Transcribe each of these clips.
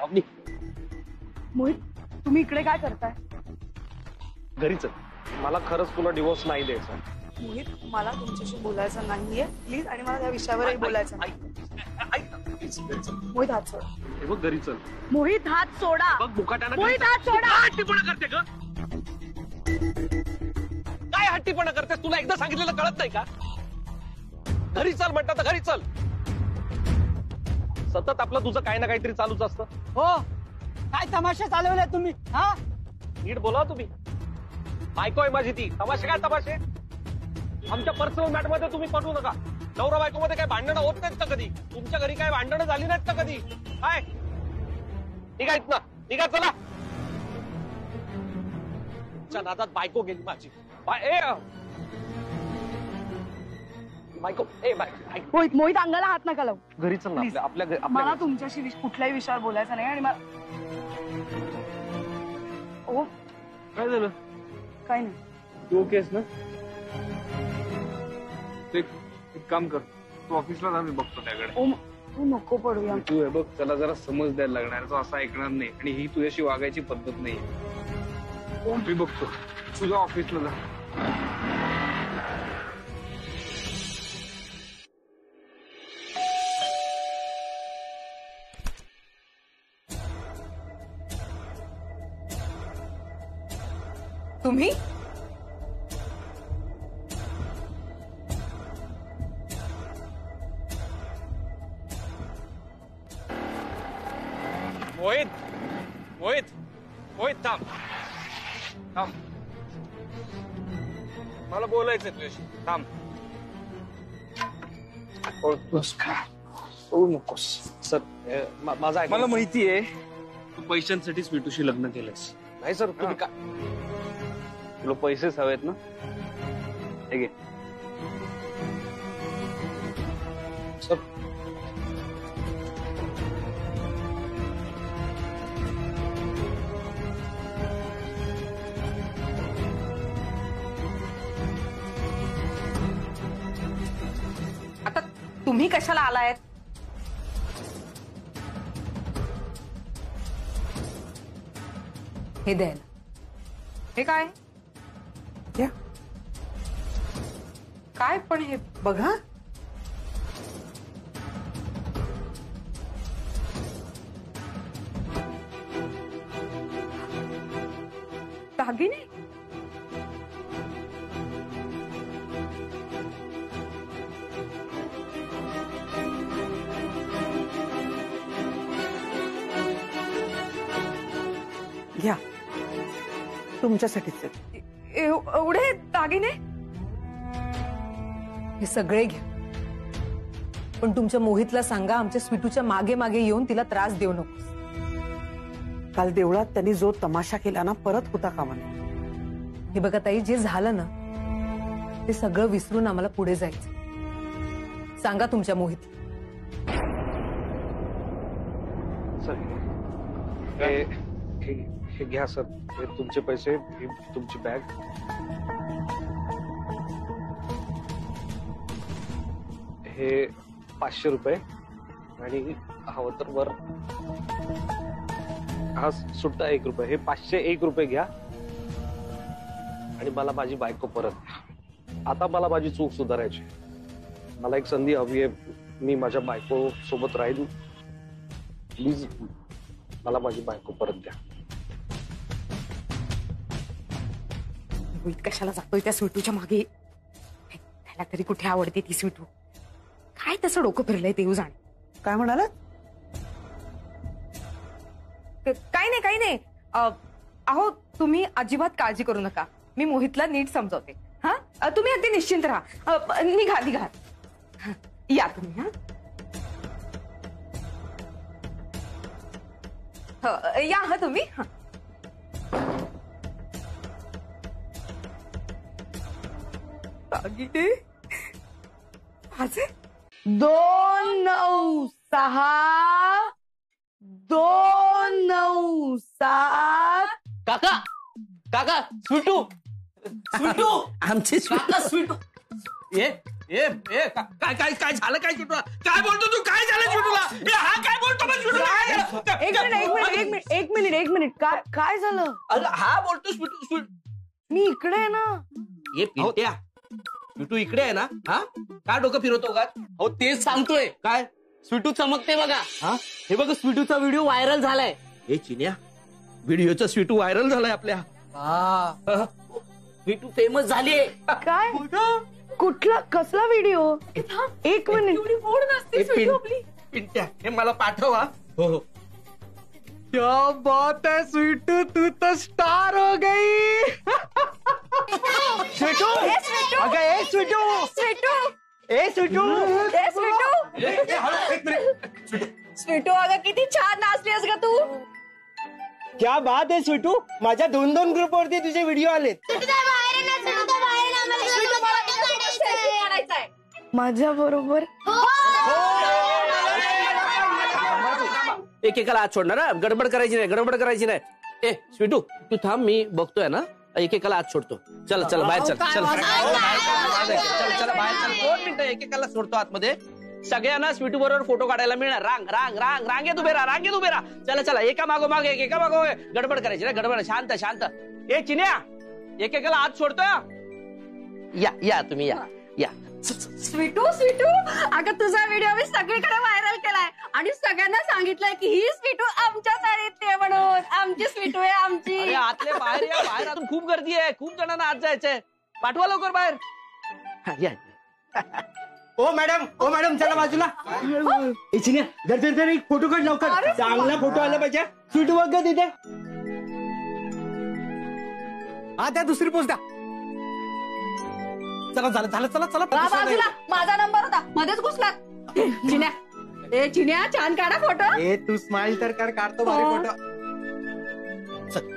अवनी मोहित, तुम्ही इकडे काय करताय? घरीच मला खरंच तुला डिवोर्स नाही द्यायचा. मोहित, मला तुमच्याशी बोलायचं नाहीये प्लीज, आणि मला त्या विषयावरही बोलायचं नाही. मोहित, हात सोडा. हे बघ घरी चल. मोहित, हात सोडा. बघ मुकाट्यानं मोहित, हात सोडा. हट्टीपणा करते का? काय हट्टीपणा करतेस? तुला एकदा सांगितलेलं कळत नाही का? घरी चल म्हणतात तर घरी चल. सतत आपलं तुझं काही ना काहीतरी चालूच असतं. हो, काय तमाशा चालवलाय तुम्ही? हा, नीट बोला तुम्ही. बायको आहे माझी ती. तमाशे काय तमाशे? आमच्या पर्सनल मॅटर मध्ये तुम्ही पडू नका. नवरा बायको मध्ये काय भांडणं होत नाहीत का कधी? तुमच्या घरी काय भांडणं झाली नाहीत का कधी? काय निघा इथनं, निघा चला. तुमच्या नादात बायको गेली माझी. बायको मोहित, मोहित, अंगाला हात नका लावू. घरी चल ना. Please. आपल्या मला तुमच्याशी कुठल्याही विषयावर बोलायचं नाही. आणि मला ओ, काय झालं? काय नाही. तू ओके आहेस ना? एक काम कर, तू ऑफिसला जा, मी बघतो त्याकडे. ओ, तू नको पडूया. तू हे बघ, त्याला जरा समज द्यायला लागणार. तो असा ऐकणार नाही आणि ही तुझ्याशी वागायची पद्धत नाही. मी बघतो, तुझ्या ऑफिसला जा. तुम्ही मोहित, मोहित, मोहित थांब थांब. मला बोलायचंय तुझ्याशी. थांब. ओळखतोस का? सोडू नकोस. सर माझा ऐका. मला माहिती आहे तू पैशांसाठी स्वीटूशी लग्न केलंस. नाही सर, तुम्ही का तुला पैसेच हवेत ना? हे घे. सर आता तुम्ही कशाला आलायत? हे द्यायला. हे काय? या. काय पण हे बघा, दागिने. घ्या, तुमच्यासाठीच आहे. एवढे दागिने? हे सगळे घ्या, पण तुमच्या मोहितला सांगा आमच्या स्वीटूच्या मागे मागे येऊन तिला त्रास देऊ नको. काल देवळात त्यांनी जो तमाशा केला ना, परत होता कामा नये. हे बघा ताई, जे झालं ना ते सगळं विसरून आम्हाला पुढे जायचं. सांगा तुमच्या मोहित. सर हे घ्या सर. हे तुमचे पैसे, ही तुमची बॅग. हे 500 रुपये आणि हवं तर वर हा सुट्टा 1 रुपये. हे 501 रुपये घ्या आणि मला माझी बायको परत द्या. आता मला माझी चूक सुधारायची. मला एक संधी हवी आहे. मी माझ्या बायको सोबत राहील. प्लीज मला माझी बायको परत द्या. मोहित कशाला जातोय त्या स्वीटूच्या मागे? त्याला तरी कुठे आवडते ती स्वीटू? काय तसं डोकं फिरलंय देव जाणे. काय म्हणाला? काही नाही, काही नाही. अहो, तुम्ही अजिबात काळजी करू नका. मी मोहितला नीट समजवते. हा, तुम्ही अगदी निश्चिंत राहा. निघा निघा. या तुम्ही. हा, या. हा तुम्ही. दागिने माझे 296 297. काका, काका, स्वीटू, स्वीटू, आमची काका, स्वीटू. ये काय झालं काय छोटूला? काय बोलतो तू? काय झालं छोटूला? हा काय बोलतो मग छोटूला? एक मिनिट काय झालं? अरे हा बोलतो मी इकडे आहे ना. ये पिंट्या, स्वीटू इकडे आहे ना? हा काय डोकं फिरवतो का? हो तेच सांगतोय. काय स्वीटू चमकते बघा. हा? हे बघा स्वीटूचा व्हिडिओ व्हायरल झालाय. हे चिन्या, व्हिडिओचा स्वीटू व्हायरल झालाय आपल्या. स्वीटू फेमस झालीये. काय कुठला कसला व्हिडिओ? एक मिनिट. पिंट्या हे मला पाठवा. हो क्या बात है स्वीटू, तू तो स्टार हो गई. स्वीटू अगं ए स्वीटू ए स्वीटू स्वीटू अगं किती छान नाचलीस ग तू. क्या बात आहे स्वीटू, माझ्या 2 ग्रुप वरती तुझे व्हिडिओ आलेत. माझ्या बरोबर एकेकाला हात सोडणार ना, गडबड करायची नाही. ए स्वीटू तू थांब, मी बघतोय ना, एकेकाला हात सोडतो. चल बाहेर चल बाहेर चल. 2 मिनिटं एकेकाला सोडतो आतमध्ये. सगळ्यांना स्वीटू बरोबर फोटो काढायला मिळणार. रांगेत उभे राहा. चला एका मागोमाग एक. गडबड करायची ना, गडबड. शांत. ए चिन्या, एकेकाला हात सोडतोय. या तुम्ही या. स्वीटू अगं तुझा व्हिडिओ मी सगळीकडे व्हायरल केलाय आणि सगळ्यांना सांगितलंय की ही स्वीटू आमच्या साडीतली आहे म्हणून. आमची स्वीटू आहे आमची. अरे आतले बाहेर या, बाहेर अजून खूप गर्दी आहे. खूप जणांना आत जायचंय. पाठवा लवकर बाहेर. या. ओ मॅडम चला बाजूला. एक फोटो काढ लवकर. चांगला फोटो आला पाहिजे. स्वीटू बघ तिथे. हा त्या दुसरी पोस्ट द्या. चला बाजूला माझा नंबर होता, मध्येच घुसला. चिन्या छान काढा फोटो. तू स्माइल तर काढतो भारी फोटो.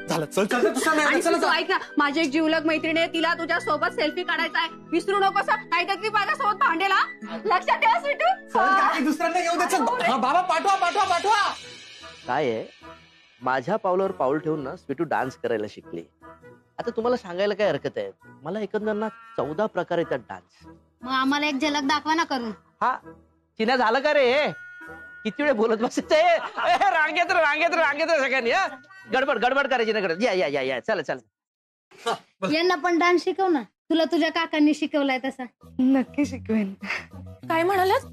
आणि तू ऐक ना, माझी एक जीवलग मैत्रीण आहे, तिला तुझ्या सोबत सेल्फी काढायचा आहे. विसरू नकोस, नाहीतर ती माझ्यासोबत भांडेला. लक्षात ठेवा स्वीटू. दुसऱ्यांना येऊ दे. बाबा पाठवा. काय आहे, माझ्या पावलावर पाऊल ठेवून ना स्वीटू डान्स करायला शिकली. आता तुम्हाला सांगायला काय हरकत आहे. मला एकंदर ना 14 प्रकार येतात डान्स. मग आम्हाला एक झलक दाखवा ना करून. हा चिन्या झालं का रे? किती वेळ बोलत बसायचंय. रांगेत सगळ्यांनी. गडबड करायची ना. या चला. यांना पण डान्स शिकव ना. तुला तुझ्या काकांनी शिकवलाय तसा. नक्की शिकवेन. काय म्हणालात?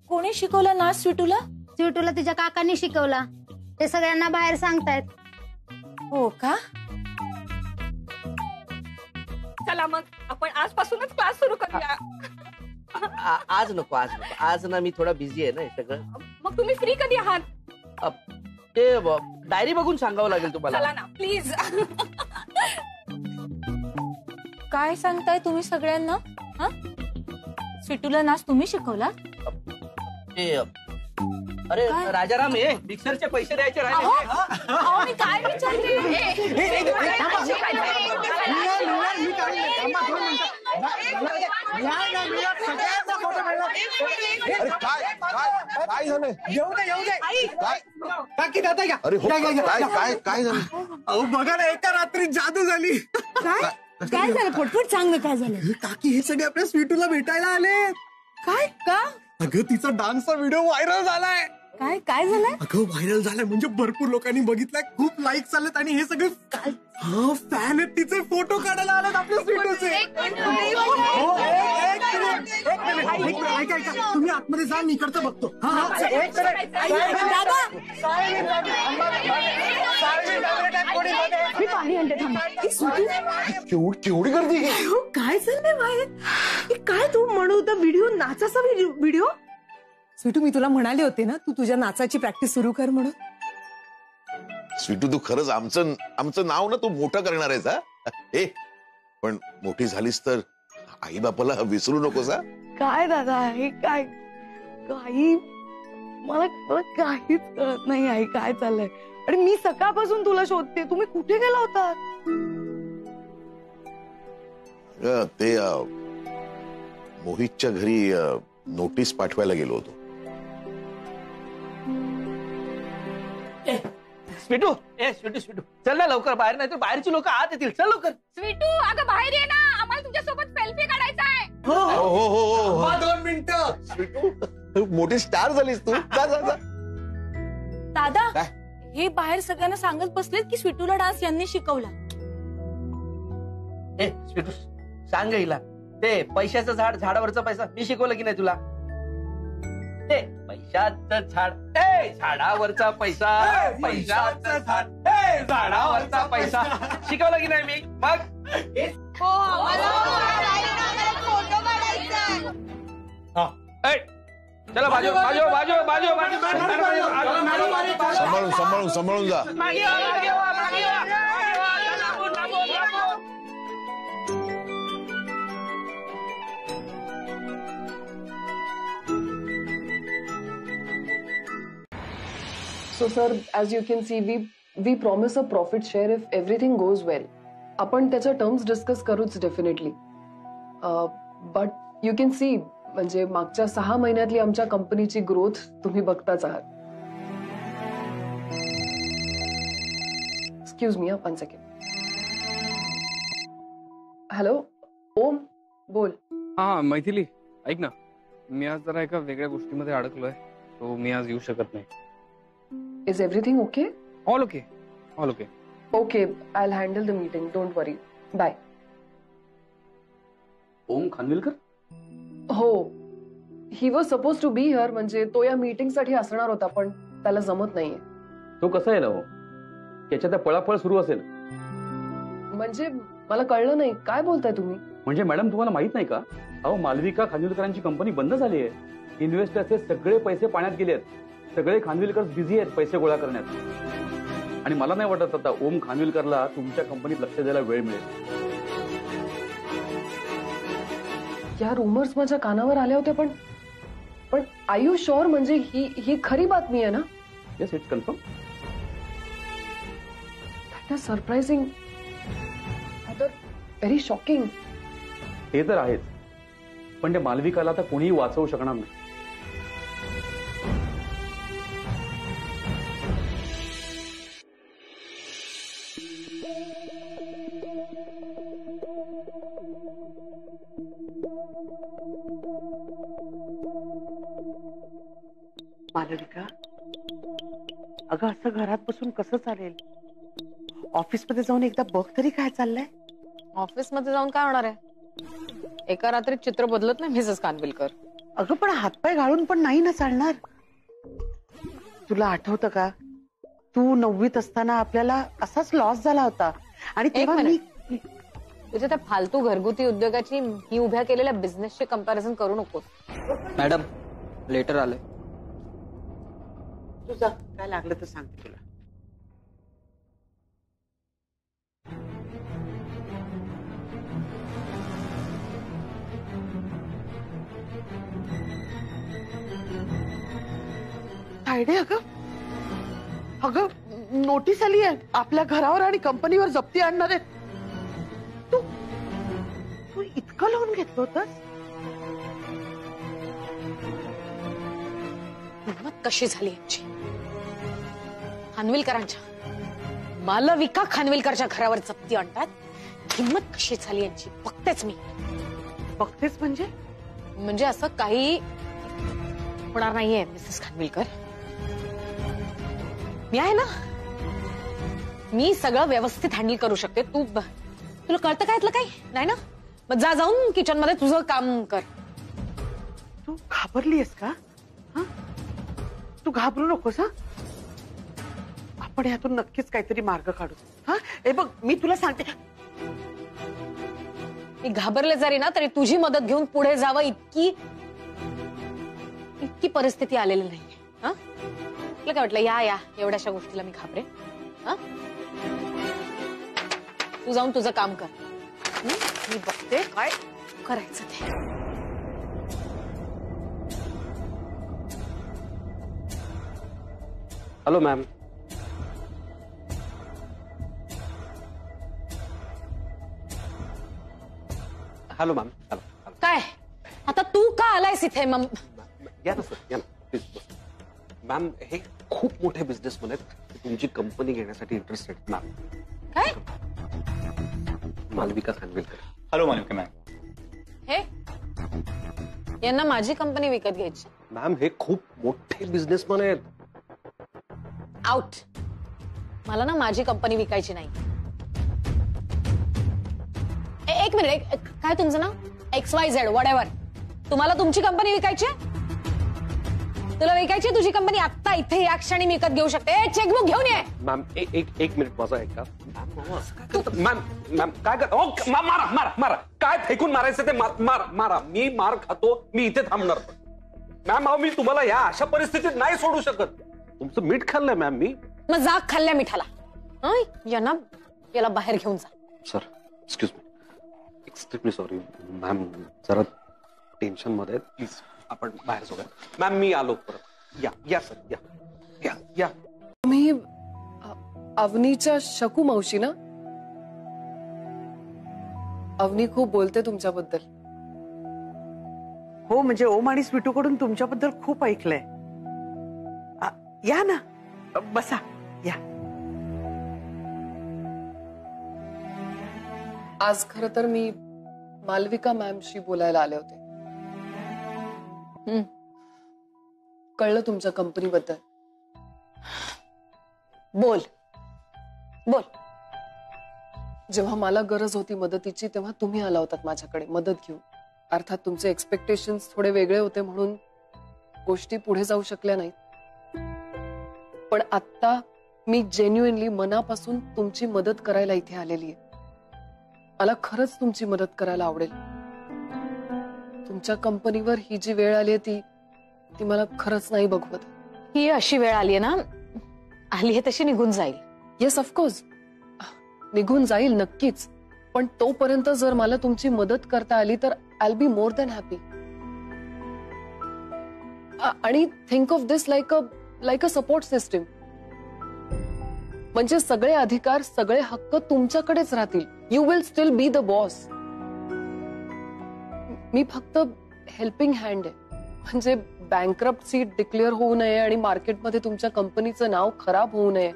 कोणी शिकवला नाच स्वीटूला? स्वीटूला तुझ्या काकांनी शिकवला. ते सगळ्यांना बाहेर सांगतायत. हो का? चला मग आपण आजपासूनच क्लास सुरू करूया. आज नको. आज ना मी थोडा बिझी आहे ना हे सगळं. मग तुम्ही फ्री कधी आहात? ते डायरी बघून सांगावं लागेल तुम्हाला. चला ना प्लीज. काय सांगताय तुम्ही सगळ्यांना? स्वीटूला नाच तुम्ही शिकवला? अरे राजाराम, हे मिक्सरचे पैसे द्यायचे राहिले. मी काय विचारते? काय झालं? येऊ दे. काकी जाताय का? अरे काय झालं? अहो बघा ना, एका रात्री जादू झाली. काय झालं? फटफट सांग ना काय झालं. काकी हे सगळे आपल्या स्वीटूला भेटायला आले. काय का? अगं तिचा डान्सचा व्हिडिओ व्हायरल झालाय. काय झालंय? अगं व्हायरल झालाय म्हणजे भरपूर लोकांनी बघितलाय. खूप लाईक्स आलेत आणि हे सगळे फॅन आहेत तिचे. फोटो काढायला आलेत आपल्या स्वीटूचे. ऐका तुम्ही आतमध्ये जा, मी इकडचं बघतो. मी पाणी आणते थांबा. केवढी गर्दी. काय चाललंय बाहेर? काय तू म्हणू होता व्हिडिओ, नाचाचा व्हिडिओ? स्वीटू, मी तुला म्हणाले होते ना, तू तुझ्या नाचाची प्रॅक्टिस सुरू कर म्हणून. स्वीटू, तू खरंच आमचं नाव ना तू मोठं करणार आहेस. हा पण मोठी झालीस तर आई बापाला विसरू नकोस. काय दादा हे काय? काही मला काहीच कळत नाही आई, काय चाललंय. आणि मी सकाळपासून तुला शोधते. तुम्ही कुठे गेला होता? ते मोहितच्या घरी नोटीस पाठवायला गेलो होतो. स्वीटू चल ना लवकर बाहेर, नाही तर बाहेरची लोक आत येतील. चल लवकर. स्वीटू अगं बाहेर ये ना, आम्हाला तुझ्यासोबत सेल्फी काढायचा आहे. हो स्वीटू मोठी स्टार झालीस तू. जा जा जा. दादा काय? हे बाहेर सगळ्यांना सांगत बसलेत की स्वीटूला डान्स यांनी शिकवला. ए स्वीटू सांग हिला ते पैशाचं झाड झाडावरचा पैसा मी शिकवलं की नाही तुला. ते पैशाचं झाड ए झाडावरचा पैसा पैशाचं झाड ए झाडावरचा पैसा शिकवलं की नाही मी. मग चला बाजू बाजू बाजू बाजू सांभाळून सांभाळून सांभाळून जा. So sir, as you can see, we promise a profit share if everything goes well. आपण त्याच्या टर्म्स डिस्कस करूच definitely. But you can see म्हणजे मागच्या 6 महिन्यातली आमच्या कंपनीची ग्रोथ तुम्ही बघताच आहात. Excuse me 1 second. हॅलो ओम बोल. हा मैथिली ऐक ना, मी आज जरा एका वेगळ्या गोष्टीमध्ये अडकलोय, तो मी आज येऊ शकत नाही. Is everything okay? All okay, all okay. Okay, I will handle the meeting, don't worry. Bye. Om Khanvilkar? हो, he was suppose to be here. म्हणजे तो या मीटिंग साठी असणार होता पण त्याला जमत नाहीये. तो कसा आहे ना हो, त्याच्या पळापळ सुरू असेल. म्हणजे मला कळलं नाही, काय बोलताय तुम्ही? म्हणजे मॅडम तुम्हाला माहित नाही का, अहो मालविका खानविलकरांची कंपनी बंद झाली आहे. इन्व्हेस्टरचे सगळे पैसे पाण्यात गेले आहेत. सगळे खानविलकर बिझी आहेत पैसे गोळा करण्यात. आणि मला नाही वाटत आता ओम खानविलकरला तुमच्या कंपनीत लक्ष द्यायला वेळ मिळेल. या रुमर्स माझ्या कानावर आल्या होत्या पण आर यू शुअर? म्हणजे ही खरी बातमी आहे ना? Yes, it's confirm. That is surprising, very shocking. ते तर आहेच, पण त्या मालविकाला आता कोणीही वाचवू शकणार नाही. मालविका, अगं असं घरात बसून कसं चालेल? ऑफिसमध्ये जाऊन एकदा बघ तरी काय चाललंय. ऑफिसमध्ये जाऊन काय होणार आहे? एका रात्रीत चित्र बदलत नाही मिसेस खानविलकर. अगं पण हातपाय गाळून पण नाही ना चालणार. तुला आठवतं का, तू 9वीत असताना आपल्याला असाच लॉस झाला होता आणि तेव्हा मी तुझ्या त्या फालतू घरगुती उद्योगाची ही उभ्या केलेल्या बिझनेसची कंपॅरिझन करू नको. मॅडम लेटर आलंय. तुझा काय लागलं तर सांगते तुला. तायडे, अगं नोटीस आली आहे आपल्या घरावर आणि कंपनीवर जप्ती आणणार आहेत. तू इतकं लोन घेतलं होतंस? हिंमत कशी झाली यांची? खानविलकरांच्या, मालविका खानविलकरच्या घरावर जप्ती आणतात. हिंमत कशी झाली यांची बघतेच मी. बघतेच म्हणजे असं काही होणार नाहीये मिसेस खानविलकर. मी आहे ना, मी सगळं व्यवस्थित हँडल करू शकते. तुला कळतं काय काही नाही ना? मग जा जाऊन किचन मध्ये तुझं काम कर. तू घाबरलीयस का? तू घाबरू नकोस. आपण यातून नक्कीच काहीतरी मार्ग काढू. हे बघ, मी तुला सांगते, मी घाबरले जरी ना तरी तुझी मदत घेऊन पुढे जावं इतकी परिस्थिती आलेली नाहीये. तुला काय वाटलं या एवढ्याशा गोष्टीला मी घाबरे? तू जाऊन तुझं काम कर. मी बघते काय करायचं ते. Hello ma'am. Hello ma'am. काय आता तू का आलायस इथे? या ना सर, या ना प्लीज. मॅम हे खूप मोठे बिझनेसमॅन आहेत, तुमची कंपनी घेण्यासाठी इंटरेस्टेड. मॅम काय? मालविका खानविलकर. Hello Malvika ma'am. हे यांना माझी कंपनी विकत घ्यायची. मॅम हे खूप मोठे बिझनेसमॅन आहेत. आउट. मला ना माझी कंपनी विकायची नाही. एक मिनिट, काय तुमचं नाव? XYZ whatever. तुम्हाला तुमची कंपनी विकायची? तुला विकायची तुझी कंपनी? आत्ता इथे या क्षणी मी विकत घेऊ शकते. चेकबुक घेऊन ये. मॅम एक मिनिट माझा ऐका. मॅम मॅम काय कर? मारा मारा मारा. काय फेकून मारायचं ते मारा मारा. मी मार खातो, मी इथे थांबणार. मॅम अहो मी तुम्हाला या अशा परिस्थितीत नाही सोडू शकत. तुमचं मीठ खाल्लंय मॅम मी. मग जा खाल्ल्या मिठाला. याला बाहेर घेऊन जा. Sir excuse me. Extremely sorry ma'am, जरा टेन्शन मध्ये प्लीज आपण बाहेर जाऊया. मॅम मी आलो परत. या या सर या या या. तुम्ही अवनीच्या शकू मावशी ना? अवनी खूप बोलते तुमच्याबद्दल. हो म्हणजे ओम आणि स्वीटूकडून तुमच्याबद्दल खूप ऐकलंय. या ना, बसा या. आज खरं तर मी मालविका मॅमशी बोलायला आले होते. कळलं तुमच्या कंपनीबद्दल. बोल बोल. जेव्हा मला गरज होती मदतीची तेव्हा तुम्ही आला होतात माझ्याकडे मदत घेऊन. अर्थात तुमचे एक्सपेक्टेशन्स थोडे वेगळे होते म्हणून गोष्टी पुढे जाऊ शकल्या नाहीत. पण आता मी जेन्युइनली मनापासून तुमची मदत करायला इथे आलेली आहे. मला खरंच तुमची मदत करायला आवडेल. तुमच्या कंपनीवर ही जी वेळ आली आहे ती मला खरंच नाही बघवत. ही अशी वेळ आली ना, आली आहे तशी निघून जाईल. येस ऑफकोर्स निघून जाईल नक्कीच. पण तोपर्यंत जर मला तुमची मदत करता आली तर I will be more than happy. आणि think of this like a support system. म्हणजे सगळे अधिकार सगळे हक्क तुमच्याकडेच राहतील. You will still be the boss. मी फक्त हेल्पिंग हँड आहे. म्हणजे बँकरप्सी डिक्लेअर होऊ नये आणि मार्केटमध्ये तुमच्या कंपनीचं नाव खराब होऊ नये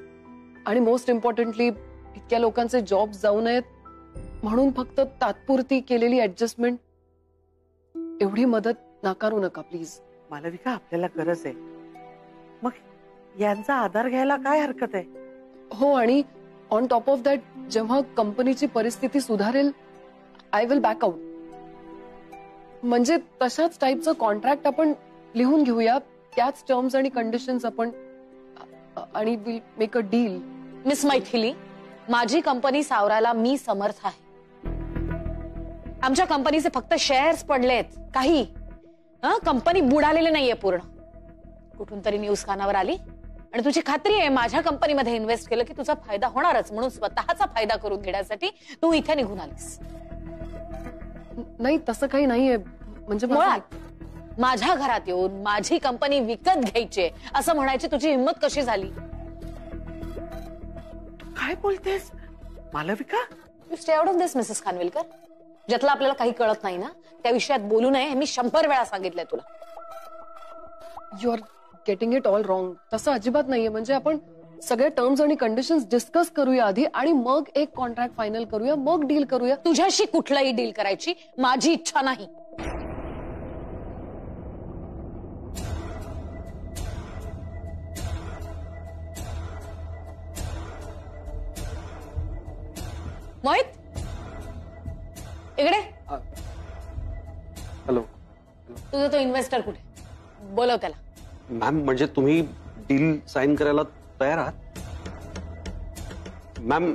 आणि मोस्ट इम्पॉर्टंटली इतक्या लोकांचे जॉब जाऊ नयेत म्हणून फक्त तात्पुरती केलेली ऍडजस्टमेंट. एवढी मदत नाकारू नका प्लीज. मालविका आपल्याला गरज आहे, मग यांचा आधार घ्यायला काय हरकत आहे? हो आणि ऑन टॉप ऑफ दॅट जेव्हा कंपनीची परिस्थिती सुधारेल आय विल बॅक आउट. म्हणजे तशाच टाईपचं कॉन्ट्रॅक्ट आपण लिहून घेऊया, त्याच टर्म्स आणि कंडिशन्स आपण, आणि will make a deal. Miss Maithili, माझी कंपनी सावरायला मी समर्थ आहे. आमच्या कंपनीचे फक्त शेअर्स पडलेत, काही कंपनी बुडालेली नाहीये पूर्ण. कुठून तरी न्यूज कानावर आली आणि तुझी खात्री आहे माझ्या कंपनीमध्ये इन्व्हेस्ट केलं की तुझा फायदा होणारच, म्हणून स्वतःचा फायदा करून घेण्यासाठी तू इथे निघून आलीस. नाही तसं काही नाहीये. म्हणजे मुळात माझ्या घरात येऊन माझी कंपनी विकत घ्यायची असं म्हणायची तुझी हिंमत कशी झाली? काय बोलतेस Malvika? You stay out of this Mrs Khanvilkar. ज्यातलं आपल्याला काही कळत नाही ना त्या विषयात बोलू नये हे मी 100 वेळा सांगितलंय तुला. You are getting it all wrong. तसं अजिबात नाहीये. म्हणजे आपण सगळे टर्म्स आणि कंडिशन्स डिस्कस करूया आधी आणि मग एक कॉन्ट्रॅक्ट फायनल करूया, मग डील करूया. तुझ्याशी कुठलाही डील करायची माझी इच्छा नाही. मोहित इकडे. हॅलो. तुझा तो इन्व्हेस्टर कुठे? बोलव त्याला. मॅम म्हणजे तुम्ही डील साइन करायला तयार आहात? Ma'am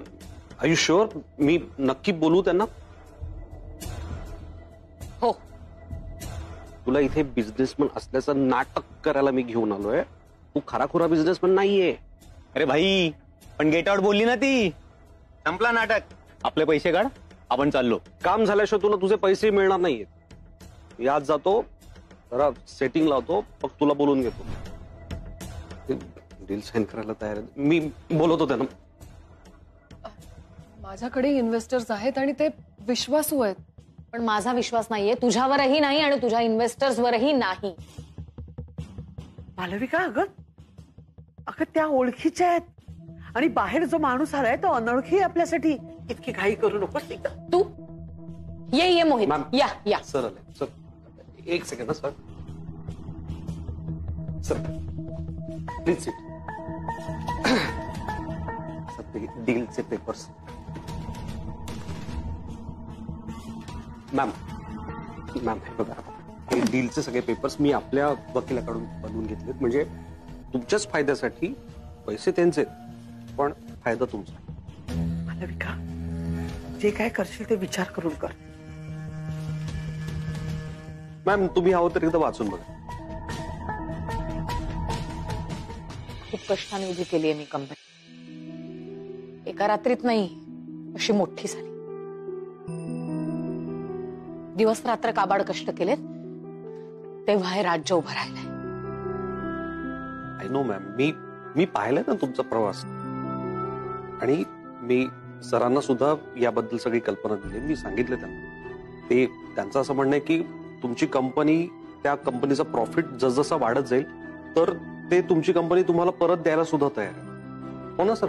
are you sure? मी नक्की बोलू त्यांना? हो. तुला इथे बिझनेसमॅन असल्याचं नाटक करायला मी घेऊन आलोय. तू खराखुरा बिझनेसमॅन नाहीये. अरे भाई पण गेट आउट बोलली ना ती. संपला नाटक. आपले पैसे काढ, आपण चाललो. काम झाल्याशिवाय तुला तुझे पैसे मिळणार नाहीयेत. यात जातो, जरा सेटिंग लावतो, मग तुला बोलून घेतो. डील साइन करायला तयार आहे. मी बोलवतो त्यांना. माझ्याकडे इन्व्हेस्टर्स आहेत आणि ते विश्वासू आहेत. पण माझा विश्वास नाहीये तुझ्यावरही नाही आणि तुझ्या इन्व्हेस्टर्सवरही नाही. मालविका अगं त्या ओळखीच्या आहेत आणि बाहेर जो माणूस आलाय तो अनोळखी आपल्यासाठी. इतकी घाई करू नकोस. तू ये मोहित. या या. सर आले. सर एक second sir. Sir please seat. Sir ते डीलचे पेपर्स. मॅम हे बघा, हे डीलचे सगळे पेपर्स मी आपल्या वकिलाकडून बनवून घेतलेत. म्हणजे तुमच्याच फायद्यासाठी. पैसे त्यांचे पण फायदा तुमचा. मालविका, जे काय करशील ते विचार करून कर. मॅम तुम्ही हवं तर एकदा वाचून बघा. खूप कष्टाने उभी केली आहे मी कंपनी. एका रात्रीत नाही, अशी मोठी झाली. दिवस रात्र काबाड कष्ट केलेत, तेव्हा हे राज्य उभं राहिलंय. आय नो मॅम, मी पाहिलंय ना तुमचा प्रवास. आणि मी सरांना सुद्धा याबद्दल सगळी कल्पना दिली. मी सांगितलं त्यांना. ते त्यांचं असं म्हणणं आहे की तुमची कंपनी, त्या कंपनीचा प्रॉफिट जसजसा वाढत जाईल तर ते तुमची कंपनी तुम्हाला परत द्यायला सुद्धा तयार आहे. हो ना सर?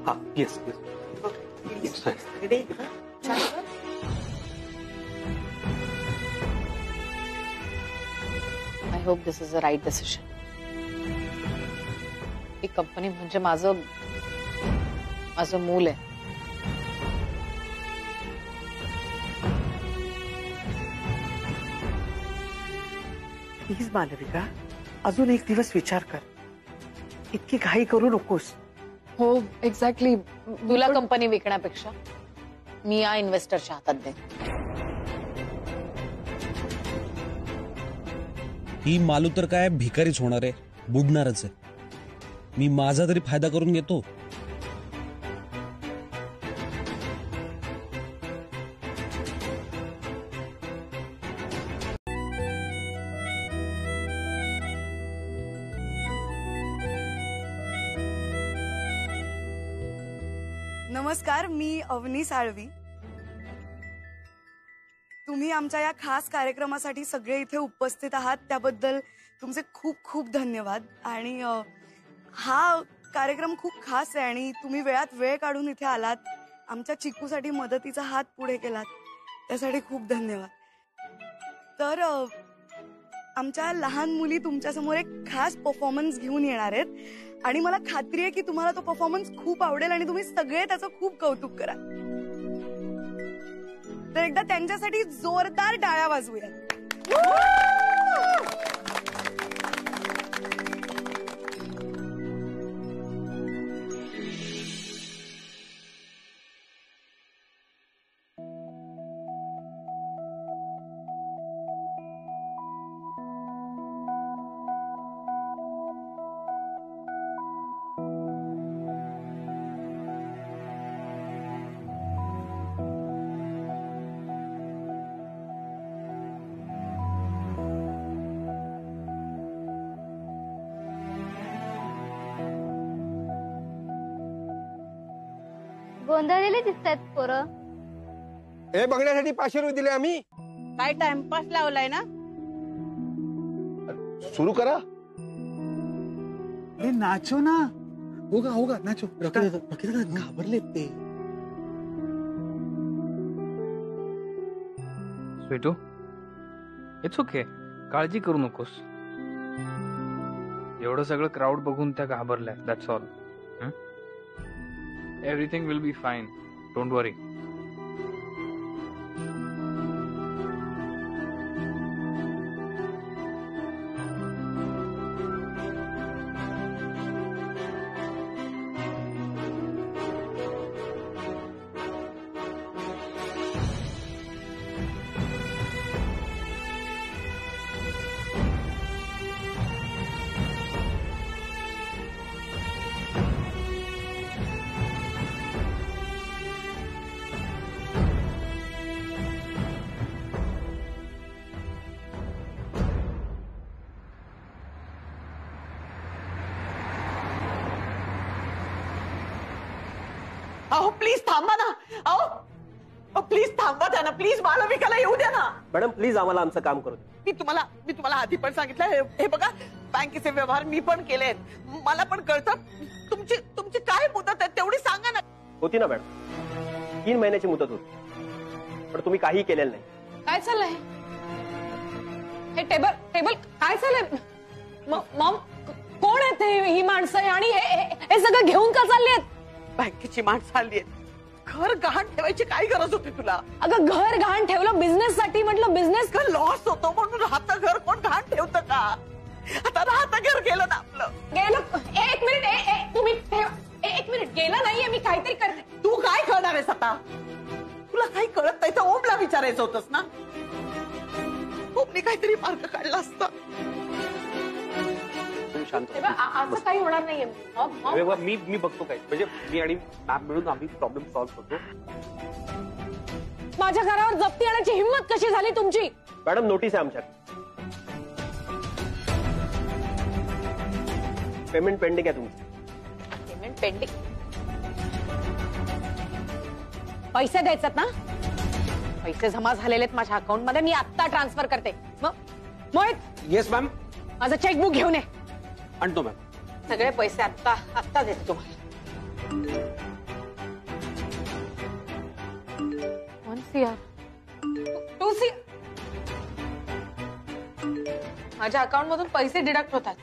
हा, yes yes. I hope this is a right decision. ही कंपनी म्हणजे माझं मूल आहे. प्लीज मालविका, अजून एक दिवस विचार कर. इतकी घाई करू नकोस. हो एक्झॅक्टली. तुला कंपनी विकण्यापेक्षा मी या इन्व्हेस्टरच्या हातात दे. ही मालू तर काय भिकारीच होणार आहे, बुडणारच आहे. मी माझा तरी फायदा करून घेतो. नमस्कार, मी अवनी साळवी. तुम्ही आमच्या या खास कार्यक्रमासाठी सगळे इथे उपस्थित आहात त्याबद्दल तुमचे खूप खूप धन्यवाद. आणि हा कार्यक्रम खूप खास आहे आणि तुम्ही वेळात वेळ काढून इथे आलात, आमच्या चिकूसाठी मदतीचा हात पुढे केलात, त्यासाठी खूप धन्यवाद. तर आमच्या लहान मुली तुमच्यासमोर एक खास परफॉर्मन्स घेऊन येणार आहेत आणि मला खात्री आहे की तुम्हाला तो परफॉर्मन्स खूप आवडेल आणि तुम्ही सगळे त्याचं खूप कौतुक करा. तर एकदा त्यांच्यासाठी जोरदार टाळ्या वाजवूया. गोंधळलेले दिसतात पोरं. हे बघण्यासाठी 500 रुपये दिले आम्ही. काय टाइमपास लावलाय ना. सुरू करा. हे नाचो ना. होगा नाचो. घाबरले ते. स्वीटू, इट्स ओके, काळजी करू नकोस. एवढं सगळं क्राऊड बघून त्या घाबरल्या, that's all. Everything will be fine. Don't worry. अहो प्लीज थांबा ना. अहो प्लीज थांबा द्या ना. प्लीज मालविकाला येऊ द्या ना. मॅडम प्लीज आम्हाला आमचं काम करू द्या. मी तुम्हाला आधी पण सांगितलं. हे बघा, बँकेचे व्यवहार मी पण केलेत. मला पण कळतं. तुमची काय मुदत आहे तेवढी सांगा ना. होती ना मॅडम, 3 महिन्याची मुदत होती. पण तुम्ही काही केलेलं नाही. काय चाललंय हे टेबल टेबल काय चाललंय मॉम कोण आहेत ही माणसं आणि हे सगळं घेऊन का चालली आहेत? बँकेची माणसं आली आहेत. घर गहाण ठेवायची काय गरज होती तुला? अगं घर घाण ठेवलं बिझनेस साठी, म्हटलं बिझनेस का लॉस होतो म्हणून राहतं घर कोण घाण ठेवतं का? आता राहतं घर गेलं ना आपलं. गेलं. एक मिनिट तुम्ही एक मिनिट गेलं नाहीये मी काहीतरी करते. तू काय करणार आहेस आता? तुला काही कळत नाही तर ओमला विचारायचं होतंस ना. ओमने काहीतरी मार्ग काढला असता. असं काही होणार नाहीये. मी बघतो काय, म्हणजे मी आणि मॅम मिळून आम्ही प्रॉब्लेम सॉल्व्ह करतो. माझ्या घरावर जप्ती आणण्याची हिंमत कशी झाली तुमची? मॅडम नोटीस आहे आमच्यात. पेमेंट पेंडिंग आहे तुमची. Payment pending? पैसे द्यायचे ना? पैसे जमा झालेले आहेत माझ्या अकाउंट मध्ये, मी आत्ता ट्रान्सफर करते. मोहित. Yes ma'am. माझं चेकबुक घेऊन ये. आणतो मॅम. सगळे पैसे आत्ता देते तुम्हाला. टू सी माझ्या अकाउंट मधून पैसे डिडक्ट होतात.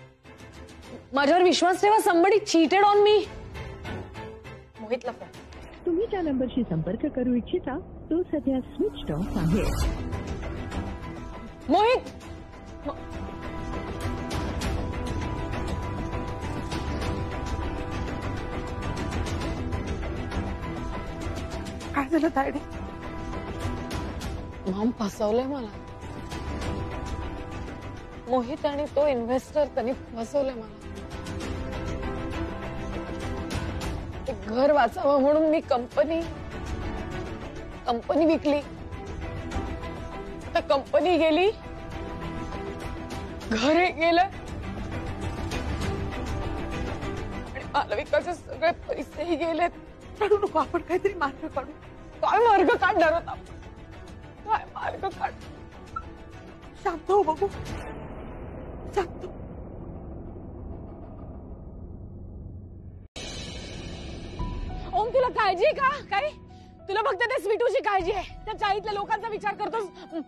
माझ्यावर विश्वास ठेवा. somebody cheated on me. मोहितला फोन. तुम्ही ज्या नंबरशी संपर्क करू इच्छिता तो सध्या स्विच ऑफ आहे. मोहित. काय झालं तायडे? मॉम फसवलंय मला. मोहित आणि तो इन्व्हेस्टर त्यांनी फसवलंय मला. ते घर वाचावं म्हणून मी कंपनी विकली. आता कंपनी गेली, घर गेलं आणि मालविकाचे सगळे पैसेही गेलेत. काढू नको, आपण काहीतरी मार्ग काढू. काय मार्ग काढणार होता? काय मार्ग काढ? शांत हो बघू. शांत. ओम तुला काळजी आहे का? काय तुला फक्त त्या स्वीटूची काळजी आहे? त्या चाळीतल्या लोकांचा विचार करतोस?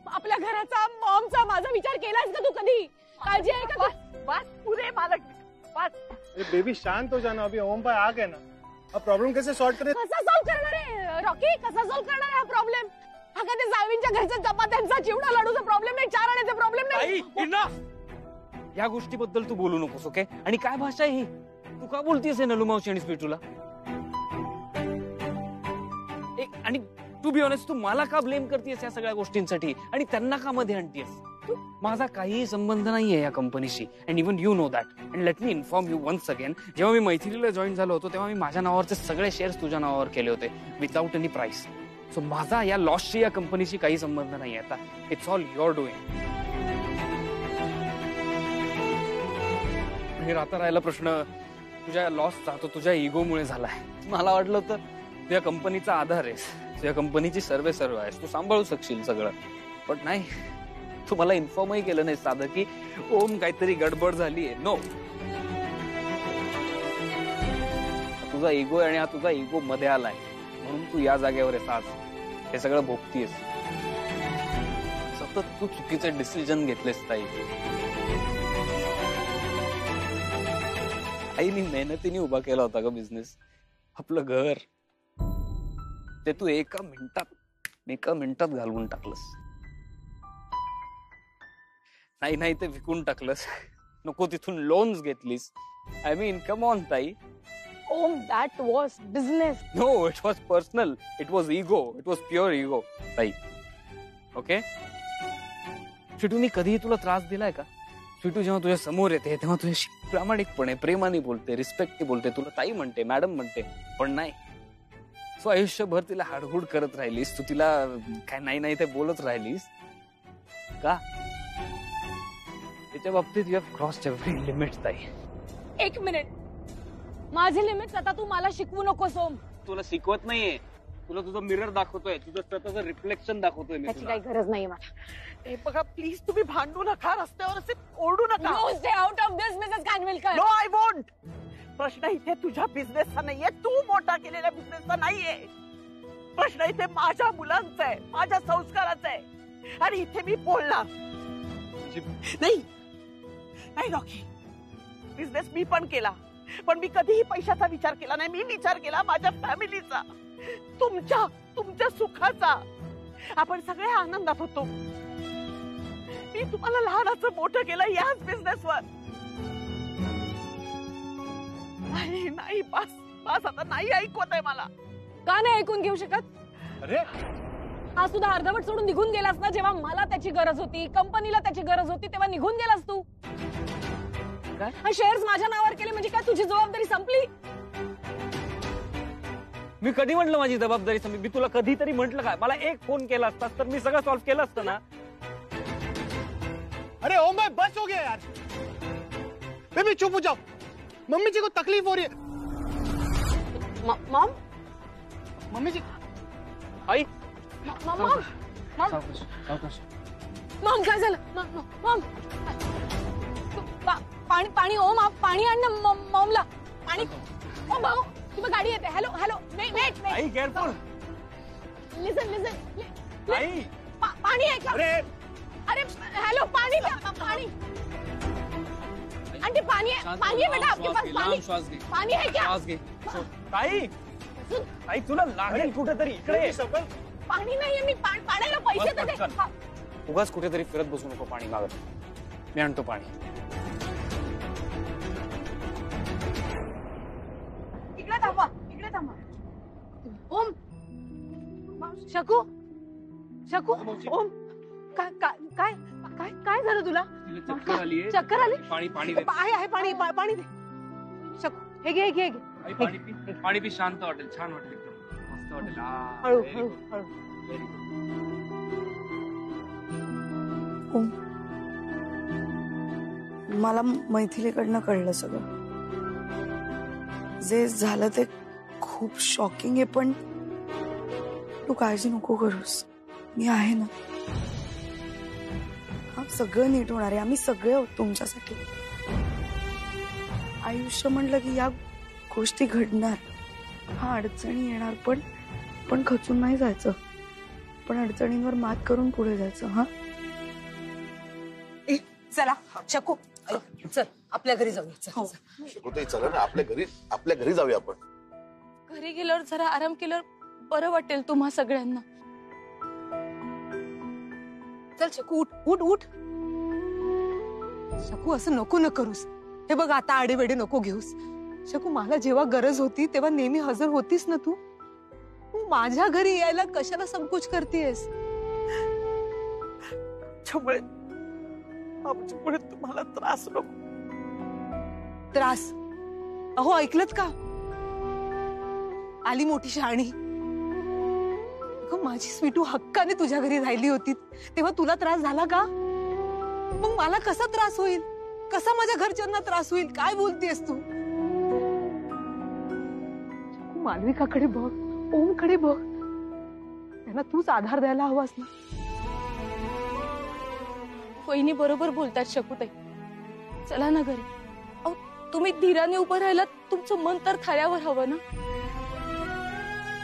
आपल्या घराचा, मॉमचा, माझा विचार केलास का तू कधी? काळजी आहे का? बस पुरे मालक बस. बेबी शांत हो जाना, अभी ओम भाई आ गए ना. अब प्रॉब्लम कैसे सॉल्व करें? कसा सॉल्व करणार आहे रॉकी? कसा सॉल्व करणार आहे हा प्रॉब्लेम? हा काय ते साळवींच्या घरच्या चपात्यांचा चिवडा लाडूचा प्रॉब्लेम नाही, चार आण्याचा प्रॉब्लेम नाही. या गोष्टीबद्दल तू बोलू नकोस, ओके? आणि काय भाषा आहे ही? तू का बोलतीयस नलू मावशी आणि स्वीटूला? आणि टू बी ऑनेस्ट, तू मला का ब्लेम करतेस या सगळ्या गोष्टींसाठी आणि त्यांना का मध्ये आणतेस? माझा काही संबंध नाहीये या कंपनीशी, and even you know that. And let me inform you once again, जेव्हा मी मैथिलीला जॉईन झालो होतो तेव्हा मी माझ्या नावावरचे सगळे शेअर्स तुझ्या नावावर केले होते विदाउट एनी प्राइस. सो माझा या लॉसशी या कंपनीशी काही संबंध नाही आता. It's all your doing. हे राहता राहिला प्रश्न तुझ्या लॉसचा, तो तुझ्या इगोमुळे झालाय. मला वाटलं होतं तुझ्या कंपनीचा आधार आहेस, तुझ्या कंपनीची सर्व आहेस, तू सांभाळू शकशील सगळं. पण नाही, तू मला इन्फॉर्मही केलं नाही साधं की ओम काहीतरी गडबड झालीये. नो, तुझा इगो आहे आणि हा तुझा इगो मध्ये आलाय म्हणून तू या जागेवर आहेस आज. हे सगळं भोगतीयस. सतत तू चुकीचे डिसिजन घेतलेस ताई. आईने मेहनतीने उभा केला होता का बिझनेस, आपलं घर, ते तू एका मिनिटात घालवून टाकलंस. नाही ते विकून टाकलंस. नको तिथून लोन्स घेतलीस. आय मीन कम ऑन ताई. Om, that was business. No, it was personal. It was ego. It was pure ego ताई. ओके? स्वीटूनी कधीही तुला त्रास दिलाय का? स्वीटू जेव्हा तुझ्या समोर येते तेव्हा तुझ्याशी प्रामाणिकपणे, प्रेमाने बोलते, रिस्पेक्टने बोलते, तुला ताई म्हणते, मॅडम म्हणते. पण नाही, तू आयुष्यभर तिला हाडहूड करत राहिलीस. तू तिला काय नाही ते बोलत राहिलीस का? त्याच्या बाबतीत you have crossed every limit ताई. एक मिनिट, माझे लिमिट्स आता तू मला शिकवू नकोस ओम. तुला शिकवत नाहीये, तुला तुझं मिरर दाखवतोय, तुझं स्वतःचं रिफ्लेक्शन दाखवतोय मी. त्याची काही गरज नाही मला. हे बघा प्लीज, तुम्ही भांडू नका, रस्त्यावर असे ओरडू नका. No, stay out of this Mrs Khanwilkar. No, I won't. प्रश्न इथे तुझ्या बिझनेसचा नाहीये, तू मोठा केलेल्या बिझनेसचा नाहीये. प्रश्न इथे माझ्या मुलांचा आहे, माझ्या संस्काराचा आहे. आणि इथे मी बोलणार नाही. नाही रॉकी, बिझनेस मी पण केला, पण मी कधीही पैशाचा विचार केला नाही. मी विचार केला माझ्या फॅमिलीचा, तुमच्या सुखाचा. आपण सगळे आनंदात होतो. मी तुम्हाला लहानाचं मोठं केलं याच बिझनेसवर. नाही नाही, बस आता नाही ऐकवत आहे मला. का नाही ऐकून घेऊ शकत? अरे हा सुद्धा अर्धवट सोडून निघून गेलास ना. जेव्हा मला त्याची गरज होती, कंपनीला त्याची गरज होती, तेव्हा निघून गेलास तू. काय शेअर्स माझ्या नावावर केले म्हणजे काय तुझी जबाबदारी संपली? मी कधी म्हटलं माझी जबाबदारी संपली? मी तुला कधीतरी म्हटलं काय? मला एक फोन केला असतास तर मी सगळं सॉल्व्ह केलं असतं ना. अरे ओम भाई बस हो गया यार. बेबी चुप हो जाओ, मम्मी जी को तकलीफ हो रही है. मॉम, मम्मी जी. आई मॉम काय झालं? मॉम पाणी पाणी ओम आप पाणी आण ना मॉमला. पाणी. ओ भाऊ तुम्ही गाडी येते. Hello hello weight I careful. Listen I पाणी आहे का? अरे हॅलो पाणी द्या. पाणी आंटी पाणी आहे बेटा आपके पास. पाणी पाणी आहे क्या? आई तुला लागेल कुठेतरी. इकडे पाणी नाहीये. मी पाण्याला पैसे देते. उगाच कुठेतरी फिरत बसू नको पाणी मागत. मी आणतो पाणी. इकडे थांबा. ओम शकू ओम काय झालं तुला? चक्कर आली? पाणी आहे पाणी दे. शकू हे घे. पाणी पी. शांत वाटेल, छान वाटेल, एकदम मस्त वाटेल. हळू. मला मैथिलीकडनं कळलं सगळं. जे झालं ते खूप शॉकिंग आहे, पण तू काळजी नको करूस. मी आहे ना. सगळं नीट होणार आहे. आम्ही सगळे आहोत तुमच्यासाठी. आयुष्य म्हणलं की या गोष्टी घडणार. अडचणी येणार, पण खचून नाही जायचं. पण अडचणींवर मात करून पुढे जायचं. चला शकू चल आपल्या घरी जाऊया. चला ना आपल्या घरी जाऊया आपण. घरी गेल्यावर जरा आराम केल्यावर बरं वाटेल तुम्हा सगळ्यांना. चल शकू उठ. शकू असं नको न करूस. हे बघ आता आडेवेडे नको घेऊस. शकू मला जेव्हा गरज होती तेव्हा नेहमी हजर होतीस ना तू. माझ्या घरी यायला कशाला संकोच करतेस? आमच्यामुळे तुम्हाला त्रास नको. त्रास? अहो ऐकलत का? आली मोठी शहाणी. माझी स्वीटू हक्काने तुझ्या घरी राहिली होती तेव्हा तुला त्रास झाला का? मग मला कसा त्रास होईल? कसा माझ्या घरच्यांना त्रास होईल? काय बोलतेस तू? मालविकाकडे बघ, ओमकडे बघ. त्यांना तूच आधार द्यायला हवास ना. वहिनी बरोबर बोलतात शकूताई. चला ना घरी. अहो तुम्ही धीराने उभं राहिलात. तुमचं मन तर थाळ्यावर हवं ना.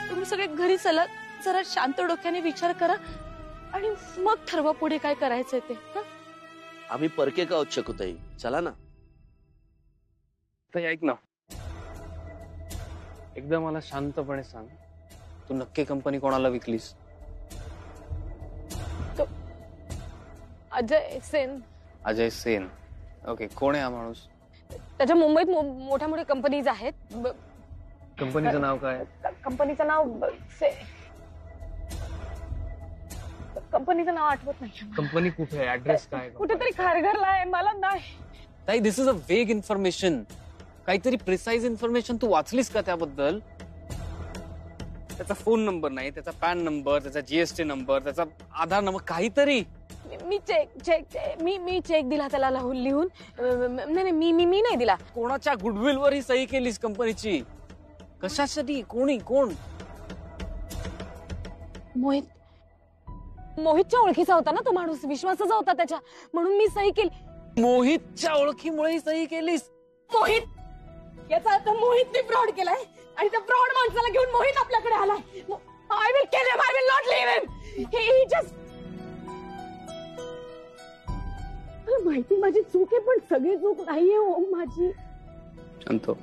तुम्ही सगळे घरी चला. जरा शांत डोक्याने विचार करा आणि मग ठरवा पुढे काय करायचंय ते. आम्ही परके का आहोत शकूताई. चला ना. ऐक ना, एकदा मला शांतपणे सांग, तू नक्की कंपनी कोणाला विकलीस? अजय सेन. ओके, कोण आहे हा माणूस? त्याच्या मुंबईत मोठ्या मोठ्या कंपनीज आहेत. कंपनीचं नाव काय? कंपनीचं नाव आठवत नाही. कंपनी कुठे आहे? ऍड्रेस काय? कुठेतरी खारघरला आहे. मला नाही. ताई, दिस इज अ वेग इन्फॉर्मेशन. काहीतरी प्रिसाइज इन्फॉर्मेशन तू वाचलीस का त्याबद्दल? त्याचा फोन नंबर नाही, त्याचा पॅन नंबर, त्याचा जीएसटी नंबर, त्याचा आधार नंबर, काहीतरी. मी चेक दिला त्याला लिहून. नाही मी नाही दिला. कोणाच्या गुडविल वर ही सही केलीस कंपनीची? कशासाठी? कोण? मोहितच्या ओळखीचा होता ना तो माणूस. विश्वासाचा होता त्याच्या, म्हणून मी सही केली. मोहितच्या ओळखीमुळे सही केलीस? मोहित, याचा अर्थ मोहितने फ्रॉड केलाय आणि त्या फ्रॉड माणसाला घेऊन मोहित आपल्याकडे आलाय. I will kill him. I will not leave him. He just. माहिती माझी चूक आहे पण सगळी चूक नाहीये ओम माझी. शांत हो.